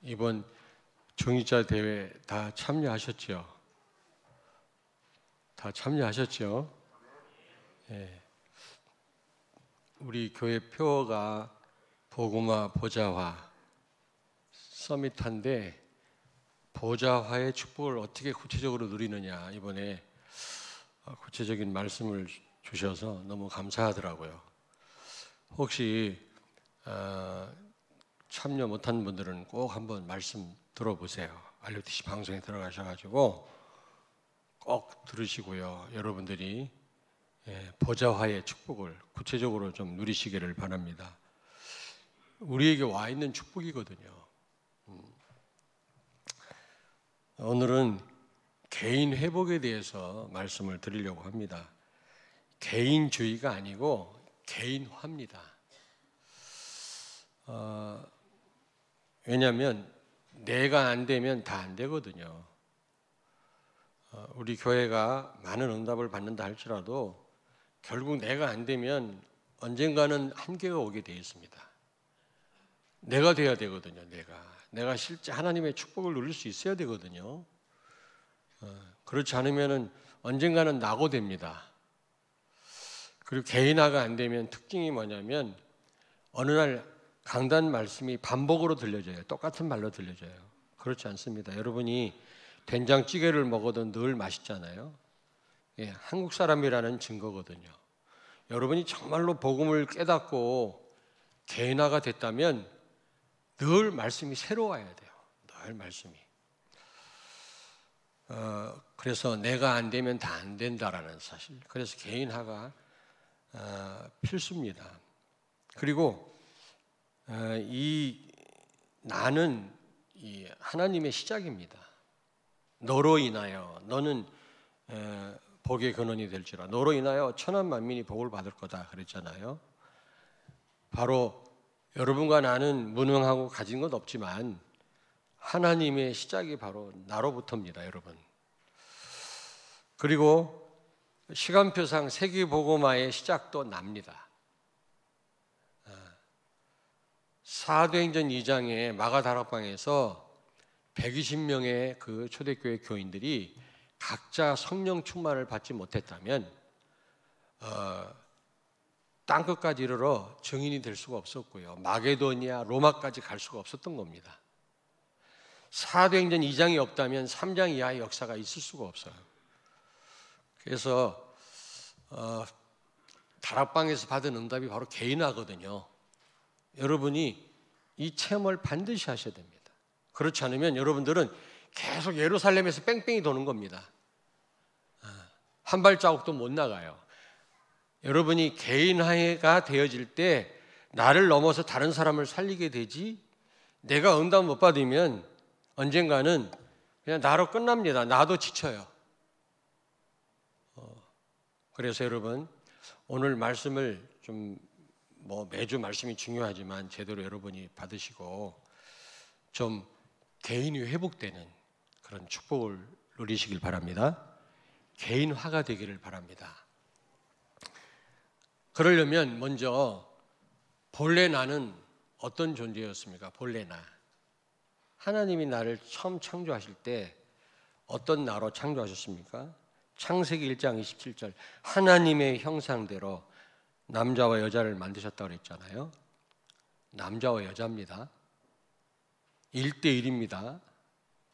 이번 정의자 대회 다 참여하셨죠? 다 참여하셨죠? 예. 우리 교회 표어가 복음화 보좌화 서밋한데 보좌화의 축복을 어떻게 구체적으로 누리느냐, 이번에 구체적인 말씀을 주셔서 너무 감사하더라고요. 혹시 참여 못한 분들은 꼭 한번 말씀 들어보세요. RUTC 방송에 들어가셔가지고 꼭 들으시고요. 여러분들이 보좌화의 축복을 구체적으로 좀 누리시기를 바랍니다. 우리에게 와 있는 축복이거든요. 오늘은 개인 회복에 대해서 말씀을 드리려고 합니다. 개인주의가 아니고 개인화입니다. 왜냐하면 내가 안 되면 다 안 되거든요. 우리 교회가 많은 응답을 받는다 할지라도 결국 내가 안 되면 언젠가는 한계가 오게 되어 있습니다. 내가 돼야 되거든요. 내가 실제 하나님의 축복을 누릴 수 있어야 되거든요. 그렇지 않으면 언젠가는 낙오됩니다. 그리고 개인화가 안 되면 특징이 뭐냐면 어느 날 강단 말씀이 반복으로 들려져요. 똑같은 말로 들려져요. 그렇지 않습니다. 여러분이 된장찌개를 먹어도 늘 맛있잖아요. 예, 한국 사람이라는 증거거든요. 여러분이 정말로 복음을 깨닫고 개인화가 됐다면 늘 말씀이 새로워야 돼요. 늘 말씀이. 그래서 내가 안 되면 다 안 된다라는 사실. 그래서 개인화가 필수입니다. 그리고 나는 하나님의 시작입니다. 너로 인하여 너는 복의 근원이 될지라. 너로 인하여 천한 만민이 복을 받을 거다 그랬잖아요. 바로 여러분과 나는 무능하고 가진 것 없지만 하나님의 시작이 바로 나로부터입니다, 여러분. 그리고 시간표상 세계복음화의 시작도 납니다. 사도행전 2장의 마가다락방에서 120명의 그 초대교회 교인들이 각자 성령 충만을 받지 못했다면 땅끝까지 이르러 증인이 될 수가 없었고요. 마게도니아, 로마까지 갈 수가 없었던 겁니다. 사도행전 2장이 없다면 3장 이하의 역사가 있을 수가 없어요. 그래서 다락방에서 받은 응답이 바로 개인화거든요. 여러분이 이 체험을 반드시 하셔야 됩니다. 그렇지 않으면 여러분들은 계속 예루살렘에서 뺑뺑이 도는 겁니다. 한 발자국도 못 나가요. 여러분이 개인화가 되어질 때 나를 넘어서 다른 사람을 살리게 되지, 내가 응답 못 받으면 언젠가는 그냥 나로 끝납니다. 나도 지쳐요. 그래서 여러분, 오늘 말씀을 좀 매주 말씀이 중요하지만 제대로 여러분이 받으시고 좀 개인이 회복되는 그런 축복을 누리시길 바랍니다. 개인화가 되기를 바랍니다. 그러려면 먼저 본래 나는 어떤 존재였습니까? 본래 나. 하나님이 나를 처음 창조하실 때 어떤 나로 창조하셨습니까? 창세기 1장 27절 하나님의 형상대로 남자와 여자를 만드셨다고 그랬잖아요. 남자와 여자입니다. 1대1입니다.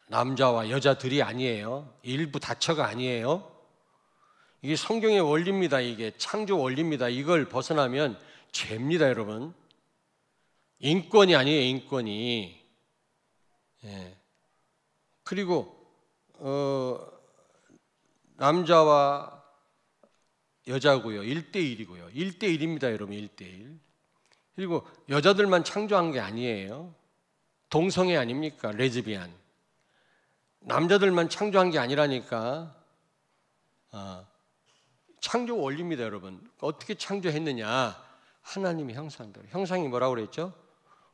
남자와 여자들이 아니에요. 일부 다처가 아니에요. 이게 성경의 원리입니다. 이게 창조 원리입니다. 이걸 벗어나면 죄입니다, 여러분. 인권이 아니에요, 인권이. 예. 그리고 남자와 여자고요. 1대1이고요. 1대1입니다, 여러분. 1대1. 그리고 여자들만 창조한 게 아니에요. 동성애 아닙니까? 레즈비안. 남자들만 창조한 게 아니라니까. 창조 원리입니다, 여러분. 어떻게 창조했느냐? 하나님의 형상대로. 형상이 뭐라고 그랬죠?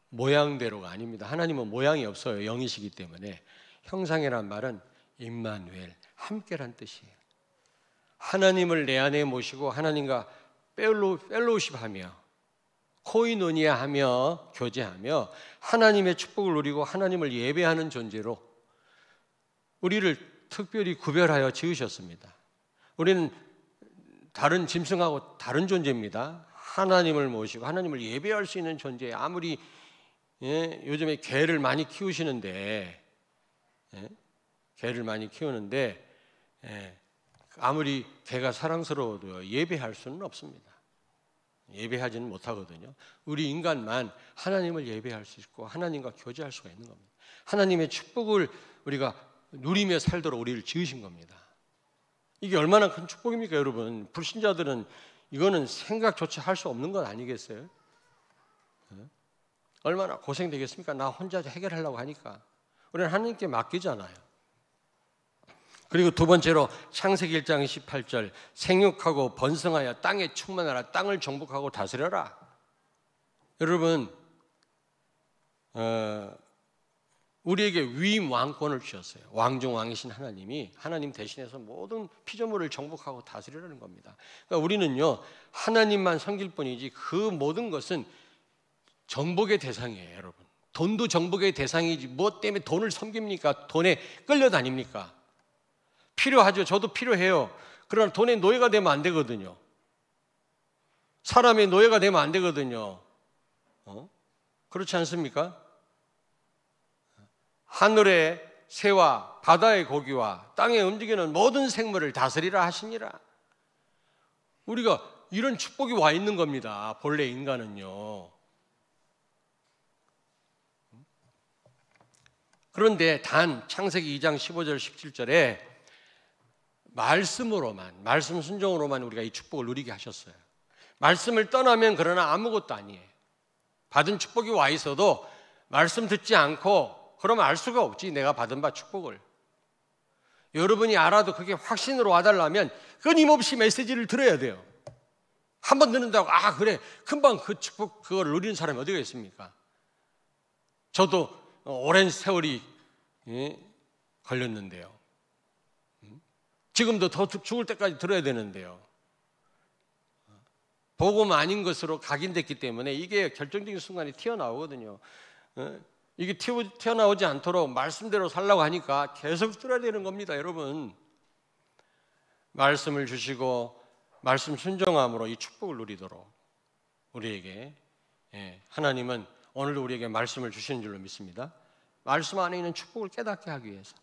모양대로가 아닙니다. 하나님은 모양이 없어요. 영이시기 때문에. 형상이란 말은 임마누엘, 함께란 뜻이에요. 하나님을 내 안에 모시고 하나님과 펠로우십하며 코이노니아하며 교제하며 하나님의 축복을 누리고 하나님을 예배하는 존재로 우리를 특별히 구별하여 지으셨습니다. 우리는 다른 짐승하고 다른 존재입니다. 하나님을 모시고 하나님을 예배할 수 있는 존재. 아무리 요즘에 개를 많이 키우시는데 개를 많이 키우는데 아무리 개가 사랑스러워도 예배할 수는 없습니다. 예배하지는 못하거든요. 우리 인간만 하나님을 예배할 수 있고 하나님과 교제할 수가 있는 겁니다. 하나님의 축복을 우리가 누리며 살도록 우리를 지으신 겁니다. 이게 얼마나 큰 축복입니까, 여러분? 불신자들은 이거는 생각조차 할 수 없는 건 아니겠어요? 얼마나 고생되겠습니까? 나 혼자 해결하려고 하니까. 우리는 하나님께 맡기잖아요. 그리고 두 번째로 창세기 1장 18절 생육하고 번성하여 땅에 충만하라. 땅을 정복하고 다스려라. 여러분 우리에게 위임 왕권을 주셨어요. 왕중 왕이신 하나님이 하나님 대신해서 모든 피조물을 정복하고 다스리라는 겁니다. 그러니까 우리는요 하나님만 섬길 뿐이지 그 모든 것은 정복의 대상이에요. 여러분 돈도 정복의 대상이지 뭐 때문에 돈을 섬깁니까? 돈에 끌려다닙니까? 필요하죠. 저도 필요해요. 그러나 돈의 노예가 되면 안 되거든요. 사람의 노예가 되면 안 되거든요. 그렇지 않습니까? 하늘의 새와 바다의 고기와 땅에 움직이는 모든 생물을 다스리라 하시니라. 우리가 이런 축복이 와 있는 겁니다. 본래 인간은요. 그런데 단 창세기 2장 15절 17절에 말씀으로만, 말씀 순종으로만 우리가 이 축복을 누리게 하셨어요. 말씀을 떠나면 그러나 아무것도 아니에요. 받은 축복이 와 있어도 말씀 듣지 않고 그러면 알 수가 없지, 내가 받은 바 축복을. 여러분이 알아도 그게 확신으로 와달라면 끊임없이 메시지를 들어야 돼요. 한 번 듣는다고 그래 금방 그 축복 그걸 누리는 사람이 어디가 있습니까? 저도 오랜 세월이 걸렸는데요. 지금도 더 죽을 때까지 들어야 되는데요. 복음 아닌 것으로 각인됐기 때문에 이게 결정적인 순간에 튀어나오거든요. 이게 튀어나오지 않도록 말씀대로 살라고 하니까 계속 들어야 되는 겁니다. 여러분 말씀을 주시고 말씀 순종함으로 이 축복을 누리도록 우리에게 하나님은 오늘도 우리에게 말씀을 주시는 줄로 믿습니다. 말씀 안에 있는 축복을 깨닫게 하기 위해서,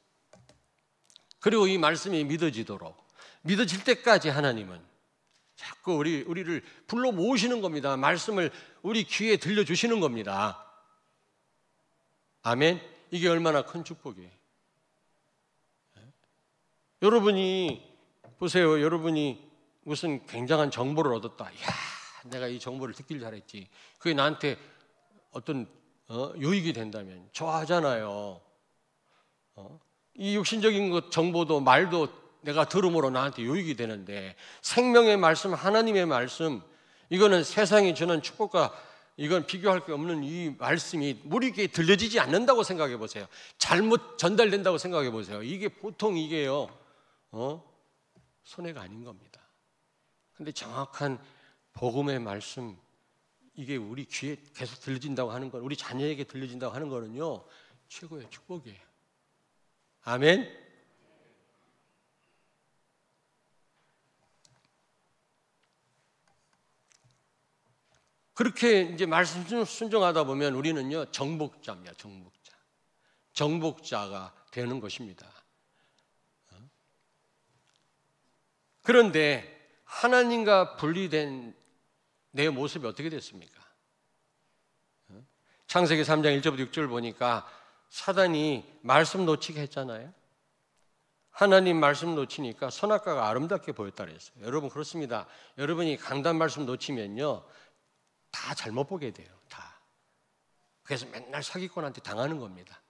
그리고 이 말씀이 믿어지도록, 믿어질 때까지 하나님은 자꾸 우리를 불러 모으시는 겁니다. 말씀을 우리 귀에 들려주시는 겁니다. 아멘. 이게 얼마나 큰 축복이에요. 여러분이 보세요. 여러분이 무슨 굉장한 정보를 얻었다. 이야, 내가 이 정보를 듣길 잘했지. 그게 나한테 어떤 유익이 된다면 좋아하잖아요. 이 육신적인 것 정보도 말도 내가 들음으로 나한테 유익이 되는데 생명의 말씀, 하나님의 말씀, 이거는 세상이 주는 축복과 이건 비교할 게 없는 이 말씀이 우리에게 들려지지 않는다고 생각해 보세요. 잘못 전달된다고 생각해 보세요. 이게 보통 이게요 손해가 아닌 겁니다. 근데 정확한 복음의 말씀, 이게 우리 귀에 계속 들려진다고 하는 건, 우리 자녀에게 들려진다고 하는 거는요 최고의 축복이에요. 아멘. 그렇게 이제 말씀 순종하다 보면 우리는요 정복자입니다. 정복자가 되는 것입니다. 그런데 하나님과 분리된 내 모습이 어떻게 됐습니까? 창세기 3장 1절부터 6절 보니까 사단이 말씀 놓치게 했잖아요. 하나님 말씀 놓치니까 선악과가 아름답게 보였다 그랬어요. 여러분 그렇습니다. 여러분이 강단 말씀 놓치면요 다 잘못 보게 돼요. 다. 그래서 맨날 사기꾼한테 당하는 겁니다.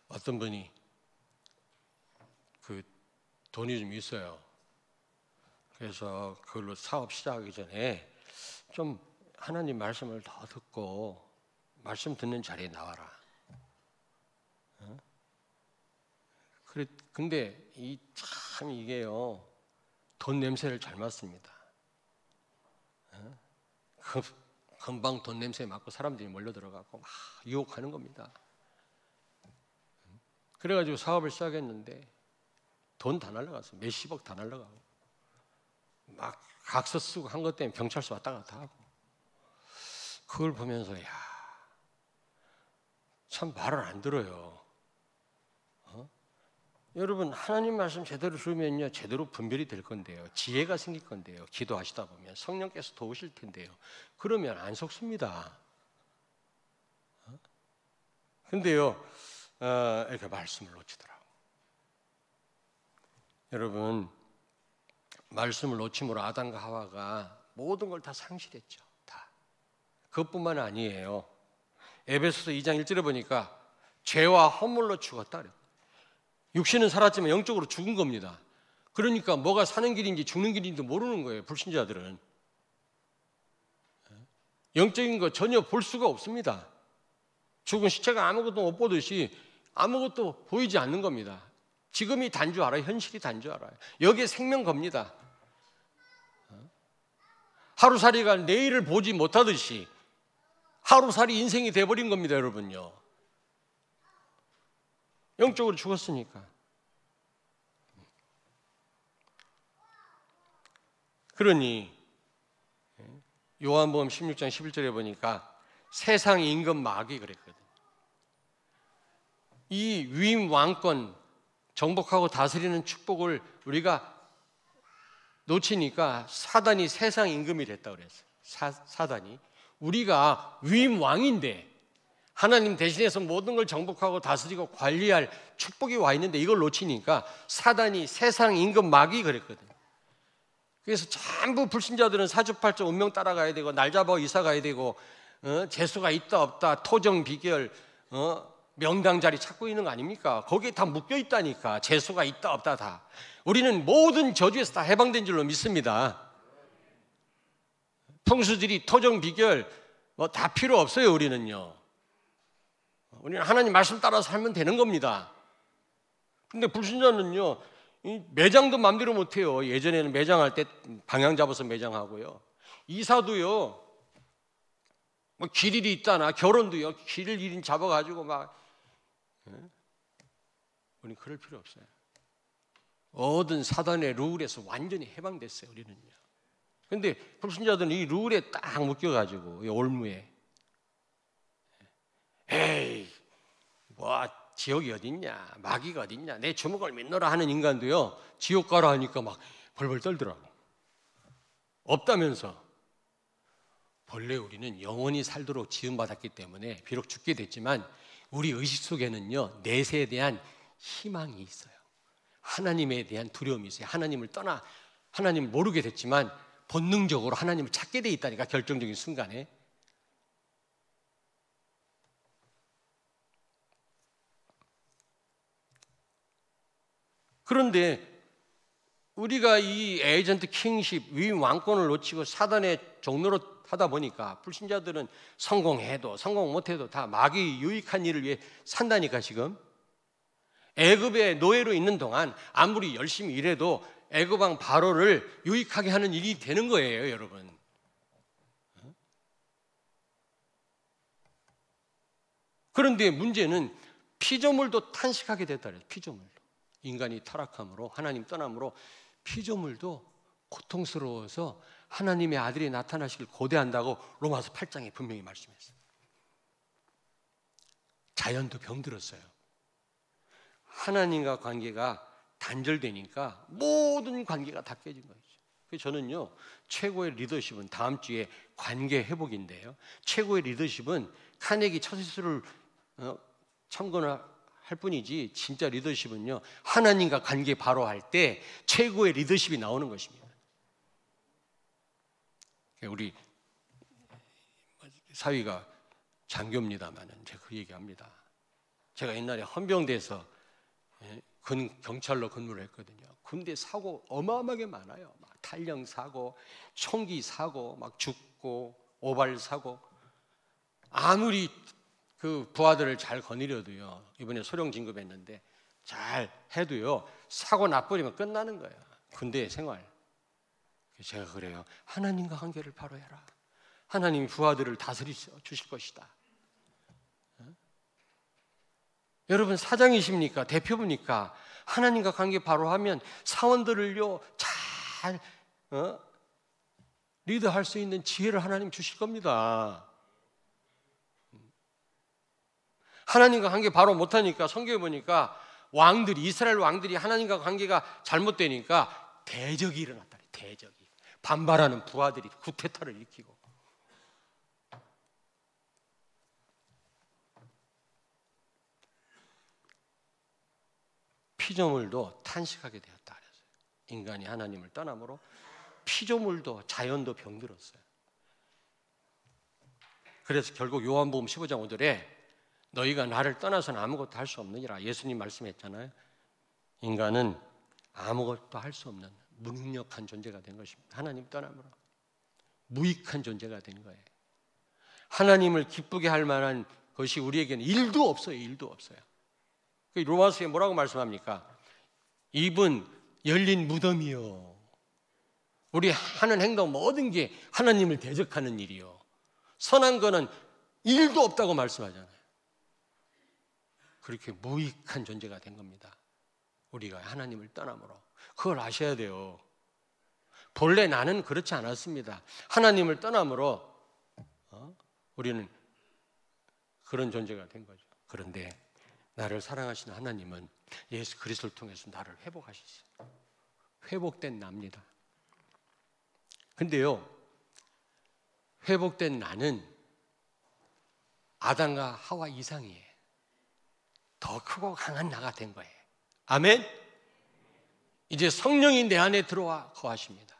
어떤 분이 그 돈이 좀 있어요. 그래서 그걸로 사업 시작하기 전에 좀 하나님 말씀을 더 듣고 말씀 듣는 자리에 나와라. 근데 참 이게요 돈 냄새를 잘 맡습니다. 금방 돈 냄새 맡고 사람들이 몰려 들어가고 막 유혹하는 겁니다. 그래가지고 사업을 시작했는데 돈 다 날라갔어요. 몇십억 다 날라가고 막 각서 쓰고 한 것 때문에 경찰서 왔다 갔다 하고, 그걸 보면서 참 말을 안 들어요. 여러분, 하나님 말씀 제대로 들으면요 제대로 분별이 될 건데요, 지혜가 생길 건데요, 기도하시다 보면 성령께서 도우실 텐데요, 그러면 안 속습니다. 근데요 이렇게 말씀을 놓치더라고. 여러분, 말씀을 놓침으로 아담과 하와가 모든 걸 다 상실했죠. 다. 그것뿐만 아니에요. 에베소서 2장 1절에 보니까 죄와 허물로 죽었다 그래요. 육신은 살았지만 영적으로 죽은 겁니다. 그러니까 뭐가 사는 길인지 죽는 길인지 모르는 거예요. 불신자들은 영적인 거 전혀 볼 수가 없습니다. 죽은 시체가 아무것도 못 보듯이 아무것도 보이지 않는 겁니다. 지금이 단 줄 알아요. 현실이 단 줄 알아요. 여기에 생명 겁니다. 하루살이가 내일을 보지 못하듯이 하루살이 인생이 돼버린 겁니다. 여러분요, 영적으로 죽었으니까. 그러니 요한복음 16장 11절에 보니까 세상 임금 마귀 그랬거든요. 이 위임 왕권, 정복하고 다스리는 축복을 우리가 놓치니까 사단이 세상 임금이 됐다고 그랬어요. 사단이. 우리가 위임 왕인데 하나님 대신해서 모든 걸 정복하고 다스리고 관리할 축복이 와 있는데 이걸 놓치니까 사단이 세상 임금 마귀 그랬거든요. 그래서 전부 불신자들은 사주팔자 운명 따라가야 되고 날 잡아 이사 가야 되고 재수가 있다 없다 토정 비결 명당 자리 찾고 있는 거 아닙니까? 거기에 다 묶여 있다니까. 재수가 있다 없다 다. 우리는 모든 저주에서 다 해방된 줄로 믿습니다. 풍수지리 토정 비결 뭐 다 필요 없어요. 우리는요, 우리는 하나님 말씀 따라 살면 되는 겁니다. 근데 불신자는요 이 매장도 마음대로 못해요. 예전에는 매장할 때 방향 잡아서 매장하고요, 이사도요 뭐 길일이 있다나 결혼도요 길일 잡아가지고 막. 우리는 그럴 필요 없어요. 모든 사단의 룰에서 완전히 해방됐어요. 우리는요. 근데 불신자들은 이 룰에 딱 묶여가지고 이 올무에 에이 뭐 지옥이 어딨냐, 마귀가 어딨냐, 내 주먹을 믿노라 하는 인간도요 지옥 가라 하니까 막 벌벌 떨더라고. 없다면서. 본래 우리는 영원히 살도록 지음받았기 때문에 비록 죽게 됐지만 우리 의식 속에는요 내세에 대한 희망이 있어요. 하나님에 대한 두려움이 있어요. 하나님을 떠나 하나님을 모르게 됐지만 본능적으로 하나님을 찾게 돼 있다니까, 결정적인 순간에. 그런데 우리가 이 에이전트 킹십, 위임 왕권을 놓치고 사단의 종로로 하다 보니까 불신자들은 성공해도 성공 못해도 다 마귀 유익한 일을 위해 산다니까. 지금 애굽의 노예로 있는 동안 아무리 열심히 일해도 애굽 왕 바로를 유익하게 하는 일이 되는 거예요. 여러분, 그런데 문제는 피조물도 탄식하게 됐다 그래요. 피조물도. 인간이 타락함으로 하나님 떠남으로 피조물도 고통스러워서 하나님의 아들이 나타나시길 고대한다고 로마서 8장에 분명히 말씀했어요. 자연도 병들었어요. 하나님과 관계가 단절되니까 모든 관계가 다 깨진 거죠. 그래서 저는요 최고의 리더십은 다음 주에 관계 회복인데요, 최고의 리더십은 카네기 처세술을 참고를 할 뿐이지 진짜 리더십은요 하나님과 관계 바로 할 때 최고의 리더십이 나오는 것입니다. 우리 사위가 장교입니다만은 제가 그 얘기합니다. 제가 옛날에 헌병대에서 경찰로 근무를 했거든요. 군대 사고 어마어마하게 많아요. 막 탈령 사고, 총기 사고, 막 죽고 오발 사고. 아무리 그 부하들을 잘 거느려도요, 이번에 소령 진급했는데 잘 해도요 사고 나버리면 끝나는 거예요. 군대 생활. 제가 그래요. 하나님과 관계를 바로 해라. 하나님이 부하들을 다스려 주실 것이다. 여러분 사장이십니까? 대표입니까? 하나님과 관계 바로 하면 사원들을요 잘 리드할 수 있는 지혜를 하나님 주실 겁니다. 하나님과 관계 바로 못하니까 성경에 보니까 이스라엘 왕들이 하나님과 관계가 잘못되니까 대적이 일어났다. 대적이 반발하는 부하들이 쿠데타를 일으키고, 피조물도 탄식하게 되었다 그랬어요. 인간이 하나님을 떠남으로 피조물도 자연도 병들었어요. 그래서 결국 요한복음 15장 5절에 너희가 나를 떠나서는 아무것도 할 수 없느니라 예수님 말씀했잖아요. 인간은 아무것도 할 수 없는 무능력한 존재가 된 것입니다. 하나님 떠남으로 무익한 존재가 된 거예요. 하나님을 기쁘게 할 만한 것이 우리에게는 일도 없어요. 일도 없어요. 로마서에 뭐라고 말씀합니까? 입은 열린 무덤이요. 우리 하는 행동 모든 게 하나님을 대적하는 일이요. 선한 거는 일도 없다고 말씀하잖아요. 그렇게 무익한 존재가 된 겁니다. 우리가 하나님을 떠남으로. 그걸 아셔야 돼요. 본래 나는 그렇지 않았습니다. 하나님을 떠남으로 우리는 그런 존재가 된 거죠. 그런데 나를 사랑하시는 하나님은 예수 그리스도를 통해서 나를 회복하시죠. 회복된 나입니다. 근데요, 회복된 나는 아담과 하와 이상이에요. 더 크고 강한 나가 된 거예요. 아멘? 이제 성령이 내 안에 들어와 거하십니다.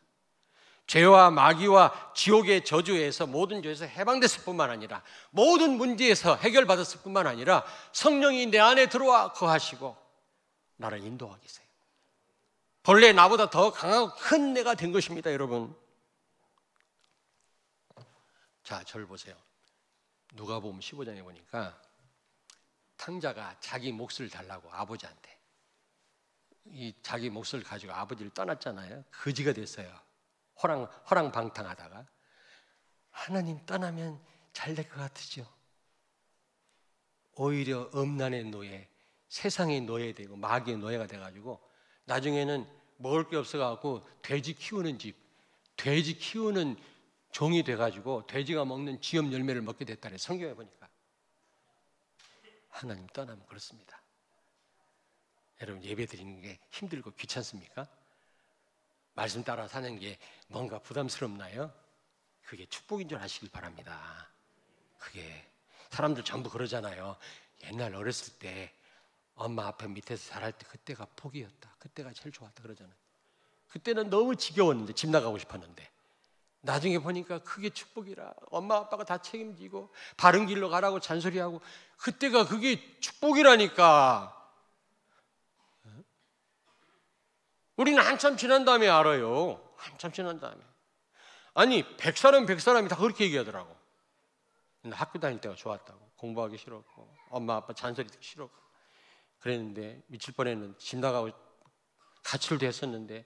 죄와 마귀와 지옥의 저주에서 모든 죄에서 해방됐을 뿐만 아니라 모든 문제에서 해결받았을 뿐만 아니라 성령이 내 안에 들어와 거하시고 나를 인도하고 계세요. 본래 나보다 더 강하고 큰 내가 된 것입니다, 여러분. 자, 저를 보세요. 누가복음 15장에 보니까 탕자가 자기 몫을 달라고 아버지한테 이 자기 몫을 가지고 아버지를 떠났잖아요. 거지가 됐어요. 허랑방탕하다가 하나님 떠나면 잘 될 것 같으죠. 오히려 음란의 노예, 세상의 노예되고 마귀의 노예가 돼가지고 나중에는 먹을 게 없어갖고 돼지 키우는 집, 돼지 키우는 종이 돼가지고 돼지가 먹는 지엽 열매를 먹게 됐다네. 성경에 보니까. 하나님 떠나면 그렇습니다. 여러분 예배 드리는 게 힘들고 귀찮습니까? 말씀 따라 사는 게 뭔가 부담스럽나요? 그게 축복인 줄 아시길 바랍니다. 그게 사람들 전부 그러잖아요. 옛날 어렸을 때 엄마 앞에 밑에서 자랄 때 그때가 복이었다. 그때가 제일 좋았다 그러잖아요. 그때는 너무 지겨웠는데 집 나가고 싶었는데 나중에 보니까 그게 축복이라 엄마 아빠가 다 책임지고 바른 길로 가라고 잔소리하고 그때가 그게 축복이라니까. 우리는 한참 지난 다음에 알아요. 한참 지난 다음에. 아니 100사람이 다 그렇게 얘기하더라고. 학교 다닐 때가 좋았다고. 공부하기 싫었고 엄마 아빠 잔소리 듣기 싫었고 그랬는데 미칠 뻔했는데 집 나가고 가출도 했었는데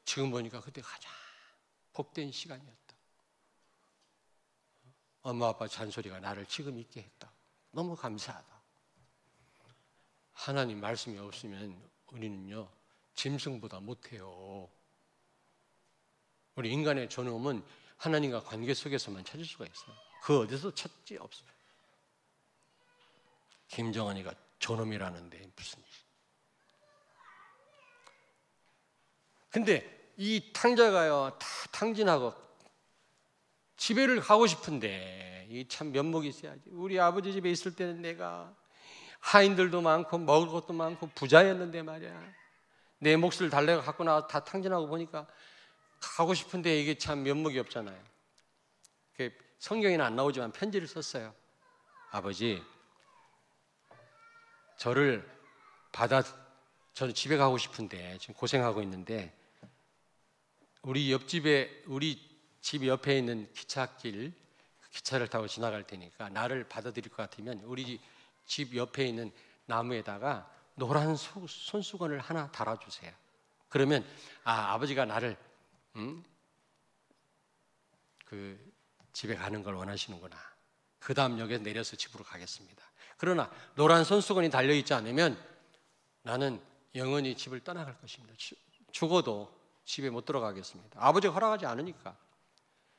지금 보니까 그때 가장 복된 시간이었다. 엄마 아빠 잔소리가 나를 지금 있게 했다. 너무 감사하다. 하나님 말씀이 없으면 우리는요 짐승보다 못해요. 우리 인간의 존엄은 하나님과 관계 속에서만 찾을 수가 있어요. 그 어디서 찾지 없어요. 김정은이가 존엄이라는데 무슨 일? 근데 이 탕자가요 다 탕진하고 집에를 가고 싶은데 이 참 면목이 있어야지. 우리 아버지 집에 있을 때는 내가 하인들도 많고 먹을 것도 많고 부자였는데 말이야. 내 몫을 달래가 갖고 나와 다 탕진하고 보니까 가고 싶은데 이게 참 면목이 없잖아요. 성경에는 안 나오지만 편지를 썼어요. 아버지, 저는 집에 가고 싶은데 지금 고생하고 있는데 우리 집 옆에 있는 기찻길 기차를 타고 지나갈 테니까 나를 받아들일 것 같으면 우리 집 옆에 있는 나무에다가 노란 손수건을 하나 달아주세요. 그러면 아버지가 나를 집에 가는 걸 원하시는구나. 그 다음 역에 내려서 집으로 가겠습니다. 그러나 노란 손수건이 달려있지 않으면 나는 영원히 집을 떠나갈 것입니다. 죽어도 집에 못 들어가겠습니다. 아버지가 허락하지 않으니까.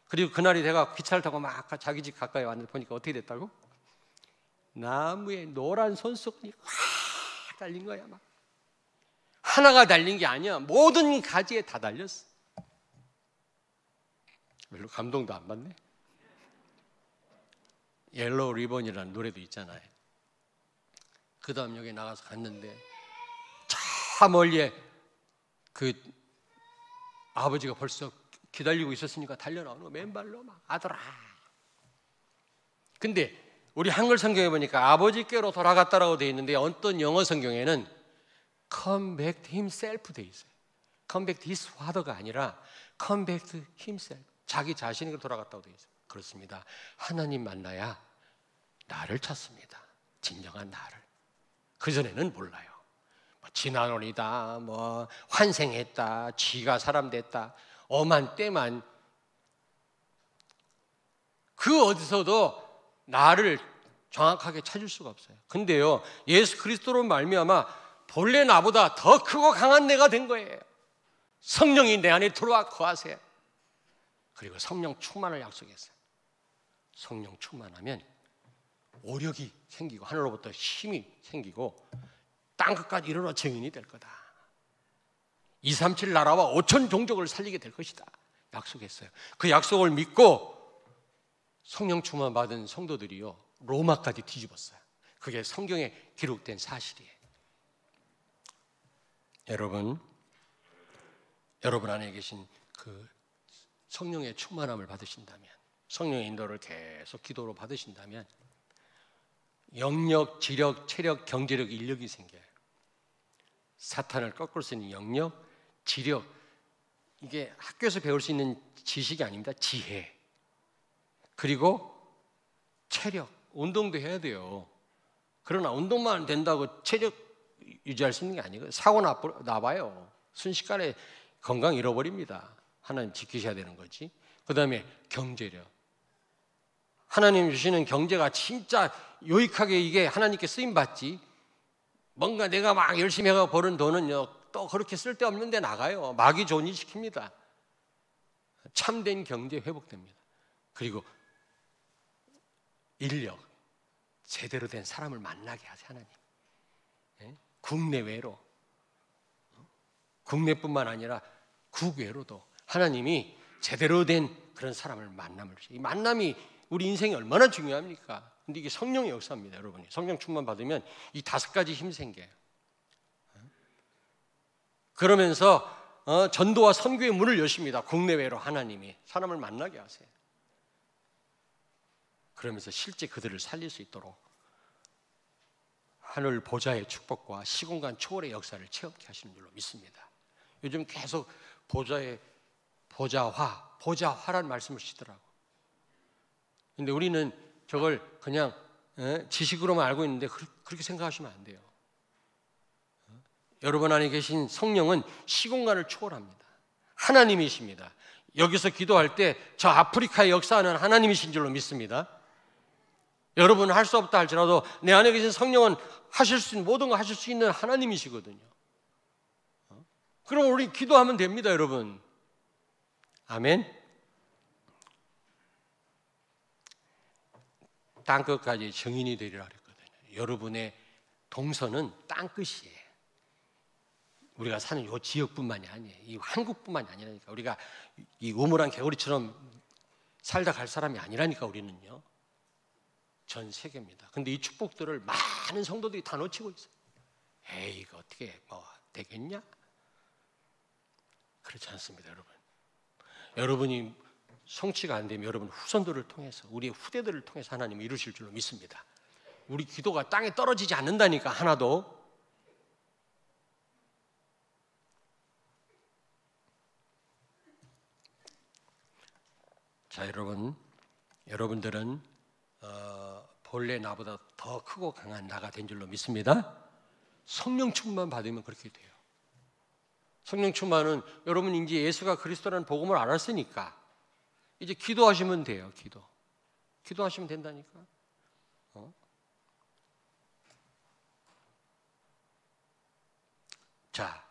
그리고 그날이 내가 기차를 타고 막 자기 집 가까이 왔는데 보니까 어떻게 됐다고? 나무에 노란 손수건이 확 달린 거야. 막 하나가 달린 게 아니야. 모든 가지에 다 달렸어. 별로 감동도 안 받네. 옐로우 리본이라는 노래도 있잖아요. 그 다음 역에 나가서 갔는데 저 멀리에 그 아버지가 벌써 기다리고 있었으니까 달려나오는 거, 맨발로 막 아들아. 근데 우리 한글 성경에 보니까 아버지께로 돌아갔다라고 되어 있는데 어떤 영어 성경에는 come back to himself 되어 있어요. come back to his father가 아니라 come back to himself, 자기 자신에게 돌아갔다고 되어 있어요. 그렇습니다. 하나님 만나야 나를 찾습니다. 진정한 나를. 그전에는 몰라요. 뭐 진화론이다, 뭐 환생했다, 쥐가 사람 됐다, 엄한 때만 그 어디서도 나를 정확하게 찾을 수가 없어요. 근데요, 예수 그리스도로 말미암아 본래 나보다 더 크고 강한 내가 된 거예요. 성령이 내 안에 들어와 거하세요. 그리고 성령 충만을 약속했어요. 성령 충만하면 오력이 생기고 하늘로부터 힘이 생기고 땅끝까지 이르러 증인이 될 거다. 237 나라와 5천 종족을 살리게 될 것이다. 약속했어요. 그 약속을 믿고 성령 충만 받은 성도들이요, 로마까지 뒤집었어요. 그게 성경에 기록된 사실이에요. 여러분 안에 계신 그 성령의 충만함을 받으신다면, 성령의 인도를 계속 기도로 받으신다면 영력, 지력, 체력, 경제력, 인력이 생겨요. 사탄을 꺾을 수 있는 영력, 지력, 이게 학교에서 배울 수 있는 지식이 아닙니다. 지혜. 그리고 체력, 운동도 해야 돼요. 그러나 운동만 된다고 체력 유지할 수 있는 게 아니고 사고 나봐요. 순식간에 건강 잃어버립니다. 하나님 지키셔야 되는 거지. 그 다음에 경제력. 하나님 주시는 경제가 진짜 유익하게 이게 하나님께 쓰임받지, 뭔가 내가 막 열심히 해가 버는 돈은요 또 그렇게 쓸데없는 데 나가요. 마귀 존이시킵니다. 참된 경제 회복됩니다. 그리고 인력, 제대로 된 사람을 만나게 하세요. 하나님. 국내외로, 국내뿐만 아니라 국외로도 하나님이 제대로 된 그런 사람을 만남을 주세요. 이 만남이 우리 인생이 얼마나 중요합니까? 근데 이게 성령의 역사입니다. 여러분이 성령 충만 받으면 이 5가지 힘이 생겨요. 그러면서 전도와 선교의 문을 여십니다. 국내외로 하나님이 사람을 만나게 하세요. 그러면서 실제 그들을 살릴 수 있도록 하늘 보좌의 축복과 시공간 초월의 역사를 체험케 하시는 줄로 믿습니다. 요즘 계속 보좌화라는 말씀을 쓰시더라고. 근데 우리는 저걸 그냥 지식으로만 알고 있는데 그렇게 생각하시면 안 돼요. 여러분 안에 계신 성령은 시공간을 초월합니다. 하나님이십니다. 여기서 기도할 때 저 아프리카에 역사하는 하나님이신 줄로 믿습니다. 여러분은 할 수 없다 할지라도 내 안에 계신 성령은 하실 수 있는 모든 걸 하실 수 있는 하나님이시거든요. 그럼 우리 기도하면 됩니다, 여러분. 아멘. 땅끝까지 증인이 되리라 그랬거든요. 여러분의 동선은 땅끝이에요. 우리가 사는 이 지역뿐만이 아니에요. 이 한국뿐만이 아니라니까. 우리가 이 우물한 개구리처럼 살다 갈 사람이 아니라니까. 우리는요, 전 세계입니다. 근데 이 축복들을 많은 성도들이 다 놓치고 있어요. 에이, 이거 어떻게 뭐 되겠냐? 그렇지 않습니다, 여러분. 여러분이 성취가 안 되면 여러분 후손들을 통해서, 우리의 후대들을 통해서 하나님이 이루실 줄로 믿습니다. 우리 기도가 땅에 떨어지지 않는다니까, 하나도. 자, 여러분들은 본래 나보다 더 크고 강한 나가 된 줄로 믿습니다. 성령 충만 받으면 그렇게 돼요. 성령 충만은 여러분이 이제 예수가 그리스도라는 복음을 알았으니까 이제 기도하시면 돼요. 기도하시면 된다니까. 자,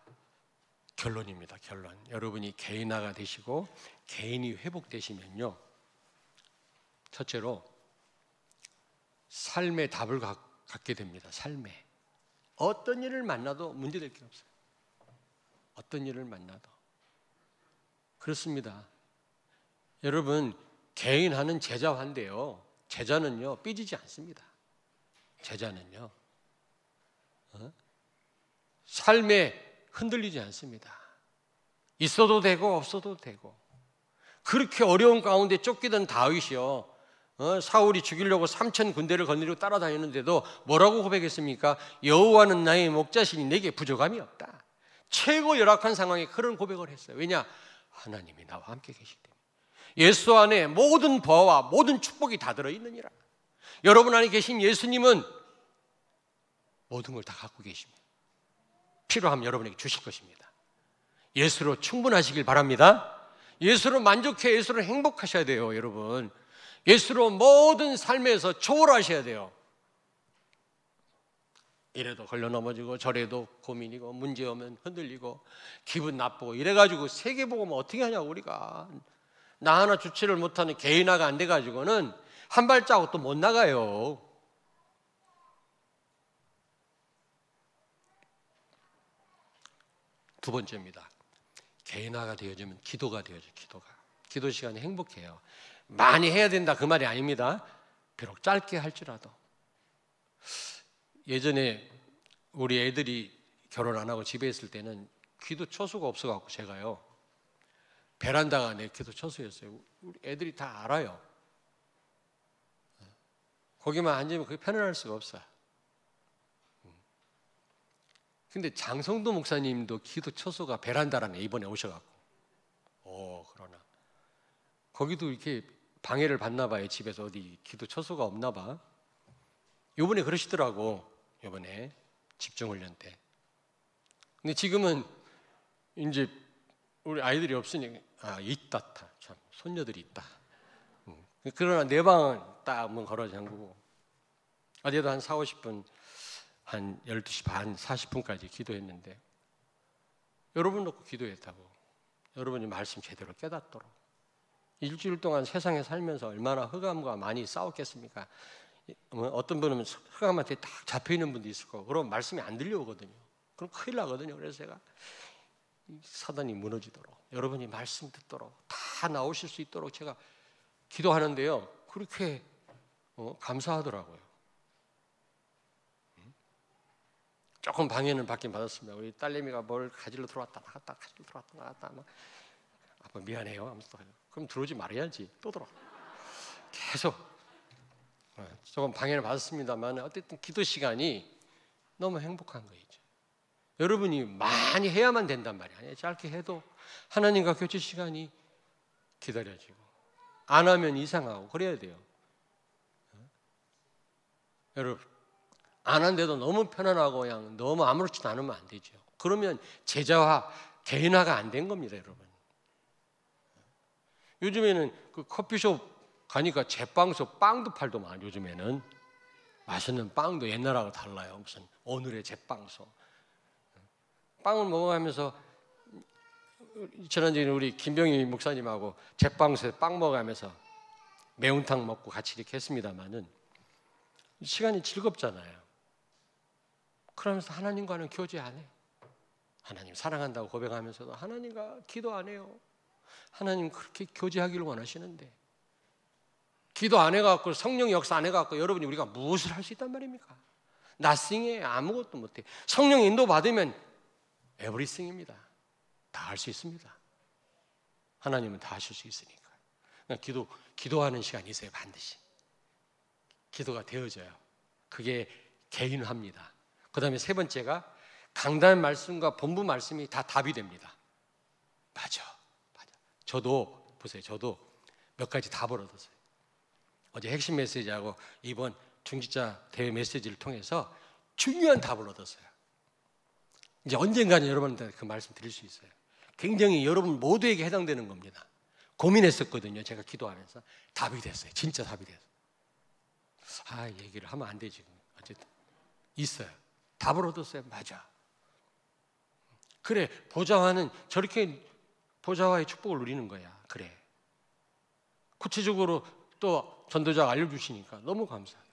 결론입니다. 결론. 여러분이 개인화가 되시고 개인이 회복되시면요, 첫째로 삶의 답을 갖게 됩니다. 삶에 어떤 일을 만나도 문제될 게 없어요. 어떤 일을 만나도 그렇습니다. 여러분, 개인화는 제자화인데요, 제자는요 삐지지 않습니다. 제자는요 삶에 흔들리지 않습니다. 있어도 되고 없어도 되고. 그렇게 어려운 가운데 쫓기던 다윗이요, 사울이 죽이려고 3,000 군대를 거느리고 따라다니는데도 뭐라고 고백했습니까? 여호와는 나의 목자시니 내게 부족함이 없다. 최고 열악한 상황에 그런 고백을 했어요. 왜냐? 하나님이 나와 함께 계시기 때문에. 예수 안에 모든 보화와 모든 축복이 다 들어있느니라. 여러분 안에 계신 예수님은 모든 걸 다 갖고 계십니다. 필요하면 여러분에게 주실 것입니다. 예수로 충분하시길 바랍니다. 예수로 만족해, 예수로 행복하셔야 돼요. 여러분, 예수로 모든 삶에서 초월하셔야 돼요. 이래도 걸려 넘어지고 저래도 고민이고 문제 오면 흔들리고 기분 나쁘고 이래가지고 세계 보고면 어떻게 하냐고. 우리가 나 하나 주체를 못하는 개인화가 안 돼가지고는 한 발자국도 못 나가요. 두 번째입니다. 개인화가 되어지면 기도가 되어져요. 기도 시간이 행복해요. 많이 해야 된다 그 말이 아닙니다. 비록 짧게 할지라도. 예전에 우리 애들이 결혼 안 하고 집에 있을 때는 기도 초소가 없어갖고 제가요, 베란다가 내 기도 초소였어요. 우리 애들이 다 알아요. 거기만 앉으면 그게 편안할 수가 없어요. 근데 장성도 목사님도 기도 초소가 베란다라네, 이번에 오셔갖고. 그러나 거기도 이렇게 방해를 받나 봐요. 집에서 어디 기도 초소가 없나 봐. 요번에 그러시더라고. 요번에 집중훈련 때. 근데 지금은 이제 우리 아이들이 없으니 있다. 참 손녀들이 있다. 그러나 내 방은 딱 문 걸어 잠그고 어제도 한 4, 50분 한 12시 반 40분까지 기도했는데, 여러분 놓고 기도했다고. 여러분이 말씀 제대로 깨닫도록. 일주일 동안 세상에 살면서 얼마나 흑암과 많이 싸웠겠습니까? 어떤 분은 흑암한테 딱 잡혀있는 분도 있을 거고, 그럼 말씀이 안 들려오거든요. 그럼 큰일 나거든요. 그래서 제가 사단이 무너지도록, 여러분이 말씀 듣도록, 다 나오실 수 있도록 제가 기도하는데요, 그렇게 감사하더라고요. 조금 방해는 받긴 받았습니다. 우리 딸내미가 뭘 가지러 들어왔다 나갔다, 가지러 들어왔다 나갔다. 아빠 미안해요 하면서, 그럼 들어오지 말아야지. 또 들어와. 계속 조금 방해를 받았습니다만 어쨌든 기도 시간이 너무 행복한 거죠. 여러분이 많이 해야만 된단 말이 아니에요. 짧게 해도 하나님과 교제 시간이 기다려지고, 안 하면 이상하고 그래야 돼요. 여러분, 안 한데도 너무 편안하고 그냥 너무 아무렇지도 않으면 안 되죠. 그러면 제자화, 개인화가 안 된 겁니다, 여러분. 요즘에는 그 커피숍 가니까 제빵소 빵도 팔더만. 요즘에는 맛있는 빵도 옛날하고 달라요. 무슨 오늘의 제빵소. 빵을 먹어가면서 지난주에 우리 김병희 목사님하고 제빵소에 빵 먹어가면서 매운탕 먹고 같이 이렇게 했습니다마는 시간이 즐겁잖아요. 그러면서 하나님과는 교제 안 해요. 하나님 사랑한다고 고백하면서도 하나님과 기도 안 해요. 하나님 그렇게 교제하기를 원하시는데, 기도 안 해갖고 성령 역사 안 해갖고 여러분이 우리가 무엇을 할 수 있단 말입니까? 나싱해. 아무것도 못해. 성령 인도 받으면 에브리싱입니다. 다 할 수 있습니다. 하나님은 다 하실 수 있으니까. 기도하는 시간이 있어요. 반드시 기도가 되어져요. 그게 개인화입니다. 그 다음에 세 번째가 강단 말씀과 본부 말씀이 다 답이 됩니다. 맞아. 저도 보세요. 저도 몇 가지 답을 얻었어요. 어제 핵심 메시지하고 이번 중직자 대회 메시지를 통해서 중요한 답을 얻었어요. 이제 언젠가는 여러분한테 그 말씀 드릴 수 있어요. 굉장히 여러분 모두에게 해당되는 겁니다. 고민했었거든요. 제가 기도하면서. 답이 됐어요. 진짜 답이 됐어요. 얘기를 하면 안 되지. 어쨌든 있어요. 답을 얻었어요. 맞아. 그래, 보좌와는 저렇게 보좌와의 축복을 누리는 거야. 그래. 구체적으로 또 전도자가 알려주시니까 너무 감사해요.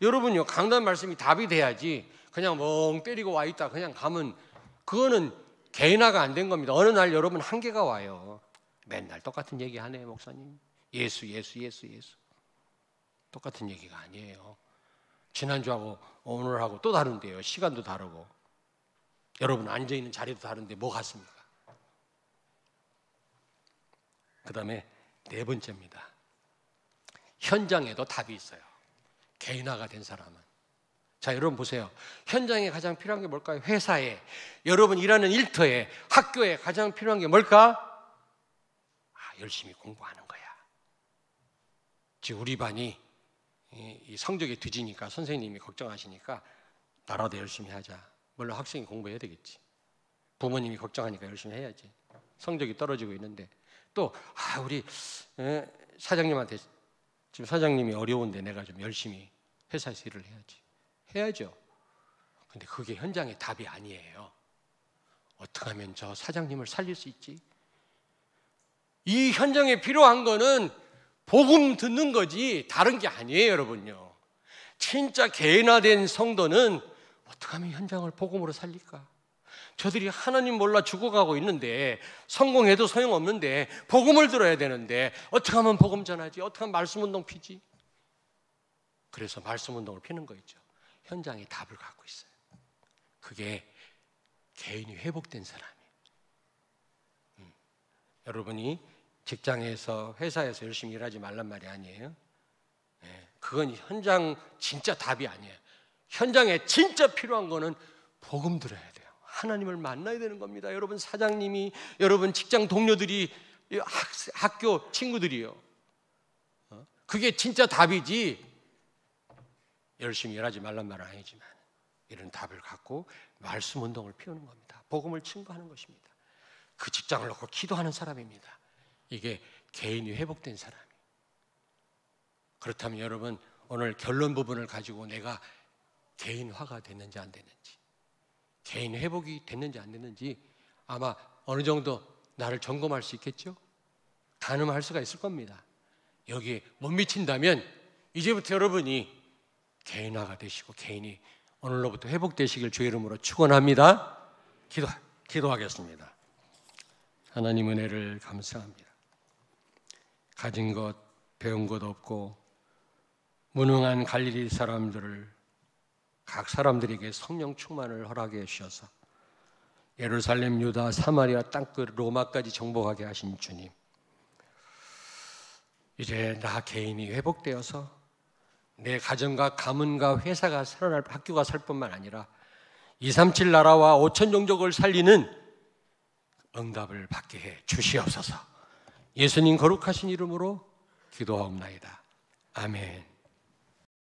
여러분요, 강단 말씀이 답이 돼야지 그냥 멍 때리고 와 있다 그냥 가면 그거는 개인화가 안 된 겁니다. 어느 날 여러분 한계가 와요. 맨날 똑같은 얘기 하네, 목사님. 예수. 똑같은 얘기가 아니에요. 지난주하고 오늘하고 또 다른데요. 시간도 다르고. 여러분 앉아있는 자리도 다른데 뭐 같습니까? 그 다음에 네 번째입니다. 현장에도 답이 있어요. 개인화가 된 사람은. 자, 여러분 보세요. 현장에 가장 필요한 게 뭘까요? 회사에, 여러분 일하는 일터에, 학교에 가장 필요한 게 뭘까? 열심히 공부하는 거야. 지금 우리 반이 이 성적이 뒤지니까 선생님이 걱정하시니까 나라도 열심히 하자. 물론 학생이 공부해야 되겠지. 부모님이 걱정하니까 열심히 해야지. 성적이 떨어지고 있는데 또 우리 사장님한테 지금 사장님이 어려운데 내가 좀 열심히 회사에서 일을 해야죠. 근데 그게 현장의 답이 아니에요. 어떻게 하면 저 사장님을 살릴 수 있지? 이 현장에 필요한 거는 복음 듣는 거지 다른 게 아니에요, 여러분요. 진짜 개인화된 성도는 어떻게 하면 현장을 복음으로 살릴까? 저들이 하나님 몰라 죽어가고 있는데 성공해도 소용없는데 복음을 들어야 되는데 어떻게 하면 복음 전하지? 어떻게 하면 말씀운동 피지? 그래서 말씀운동을 피는 거 있죠. 현장에 답을 갖고 있어요. 그게 개인이 회복된 사람이에요. 여러분이 직장에서 회사에서 열심히 일하지 말란 말이 아니에요. 그건 현장 진짜 답이 아니에요. 현장에 진짜 필요한 거는 복음 들어야 돼요. 하나님을 만나야 되는 겁니다. 여러분 사장님이, 여러분 직장 동료들이, 학교 친구들이요. 그게 진짜 답이지. 열심히 일하지 말란 말은 아니지만 이런 답을 갖고 말씀 운동을 피우는 겁니다. 복음을 증거하는 것입니다. 그 직장을 놓고 기도하는 사람입니다. 이게 개인이 회복된 사람이에요. 그렇다면 여러분 오늘 결론 부분을 가지고 내가 개인화가 됐는지 안 됐는지, 개인 회복이 됐는지 안 됐는지 아마 어느 정도 나를 점검할 수 있겠죠? 가늠할 수가 있을 겁니다. 여기에 못 미친다면 이제부터 여러분이 개인화가 되시고 개인이 오늘로부터 회복되시길 주의 이름으로 축원합니다. 기도하겠습니다. 하나님 은혜를 감사합니다. 가진 것, 배운 것 없고 무능한 갈릴리 사람들을 각 사람들에게 성령 충만을 허락해 주셔서 예루살렘, 유다, 사마리아 땅끝 로마까지 정복하게 하신 주님, 이제 나 개인이 회복되어서 내 가정과 가문과 회사가 살아날, 학교가 살 뿐만 아니라 237 나라와 5천 종족을 살리는 응답을 받게 해 주시옵소서. 예수님 거룩하신 이름으로 기도하옵나이다. 아멘.